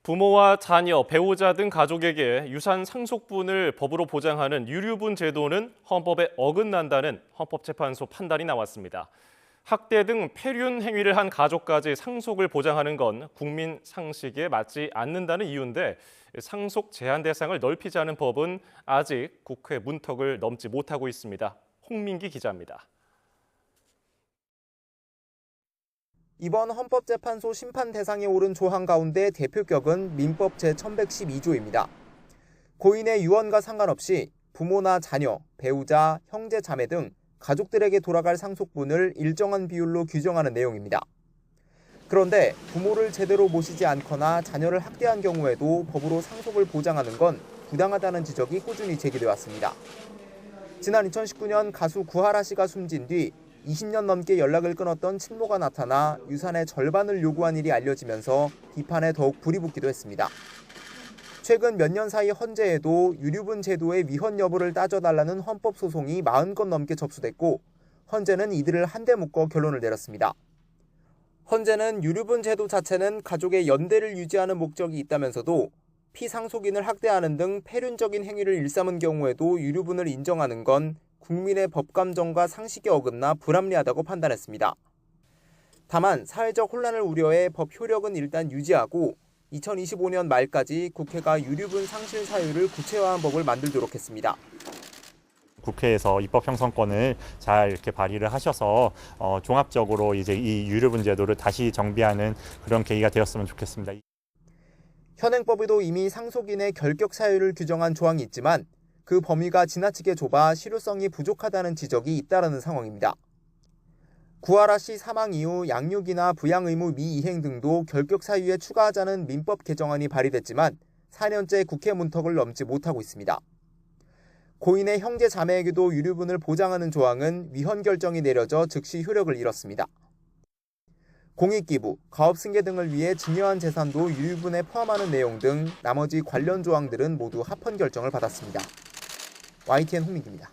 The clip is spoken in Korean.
부모와 자녀, 배우자 등 가족에게 유산 상속분을 법으로 보장하는 유류분 제도는 헌법에 어긋난다는 헌법재판소 판단이 나왔습니다. 학대 등 폐륜 행위를 한 가족까지 상속을 보장하는 건 국민 상식에 맞지 않는다는 이유인데 상속 제한 대상을 넓히자는 법은 아직 국회 문턱을 넘지 못하고 있습니다. 홍민기 기자입니다. 이번 헌법재판소 심판 대상에 오른 조항 가운데 대표격은 민법 제1112조입니다. 고인의 유언과 상관없이 부모나 자녀, 배우자, 형제, 자매 등 가족들에게 돌아갈 상속분을 일정한 비율로 규정하는 내용입니다. 그런데 부모를 제대로 모시지 않거나 자녀를 학대한 경우에도 법으로 상속을 보장하는 건 부당하다는 지적이 꾸준히 제기돼 왔습니다. 지난 2019년 가수 구하라 씨가 숨진 뒤 20년 넘게 연락을 끊었던 친모가 나타나 유산의 절반을 요구한 일이 알려지면서 비판에 더욱 불이 붙기도 했습니다. 최근 몇 년 사이 헌재에도 유류분 제도의 위헌 여부를 따져달라는 헌법 소송이 40건 넘게 접수됐고 헌재는 이들을 한데 묶어 결론을 내렸습니다. 헌재는 유류분 제도 자체는 가족의 연대를 유지하는 목적이 있다면서도 피상속인을 학대하는 등 폐륜적인 행위를 일삼은 경우에도 유류분을 인정하는 건 국민의 법감정과 상식에 어긋나 불합리하다고 판단했습니다. 다만 사회적 혼란을 우려해 법 효력은 일단 유지하고 2025년 말까지 국회가 유류분 상실 사유를 구체화한 법을 만들도록 했습니다. 국회에서 입법 형성권을 잘 이렇게 발의를 하셔서 종합적으로 이제 이 유류분 제도를 다시 정비하는 그런 계기가 되었으면 좋겠습니다. 현행법에도 이미 상속인의 결격 사유를 규정한 조항이 있지만 그 범위가 지나치게 좁아 실효성이 부족하다는 지적이 잇따르는 상황입니다. 구하라 씨 사망 이후 양육이나 부양 의무 미이행 등도 결격 사유에 추가하자는 민법 개정안이 발의됐지만 4년째 국회 문턱을 넘지 못하고 있습니다. 고인의 형제 자매에게도 유류분을 보장하는 조항은 위헌 결정이 내려져 즉시 효력을 잃었습니다. 공익기부, 가업승계 등을 위해 증여한 재산도 유류분에 포함하는 내용 등 나머지 관련 조항들은 모두 합헌 결정을 받았습니다. YTN 홍민기입니다.